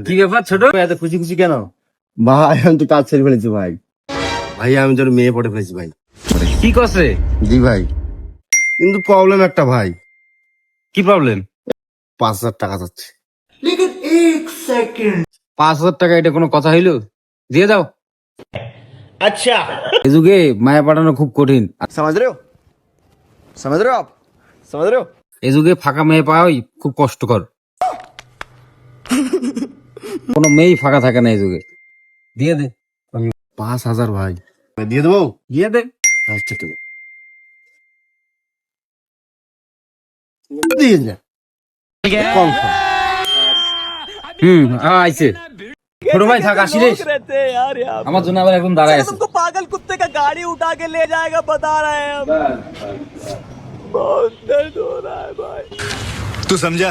কি ব্যাপার ছোট, এত খুশি খুশি কেন? ভাই আমি তো কাজ ছেড়ে ফেলেছি ভাই। ভাই আমি তোর মেয়ে পড়ে ফেলেছি ভাই। কি করছে? জি ভাই, কিন্তু প্রবলেম একটা ভাই। কি প্রবলেম? 5,000 টাকা যাচ্ছে। 5,000 টাকা? এটা কোনো কথা হইলো? দিয়ে দাও। আচ্ছা, এই যুগে মায়া পাঠানো খুব কঠিন। समझ रहे हो आप समझ रहे हो? এই যুগে ফাঁকা মেয়ে পাওয়াই খুব কষ্টকর। কোনো মেয়েই ফাঁকা থাকে না এই যুগে। দিয়ে দে। 5,000 ভাই দিয়ে দেবো। দিয়ে দে। আচ্ছা ঠিক দিয়ে যা কনফার্ম। আইছে। ছোট ভাই থাক, আসি রে। আমার জন্য আবার একদম দাঁড়ায় আছে। पागल कुत्ते का गाड़ी उठा के ले जाएगा बता रहे हैं हम। बहुत दर्द हो रहा है भाई। तू समझा?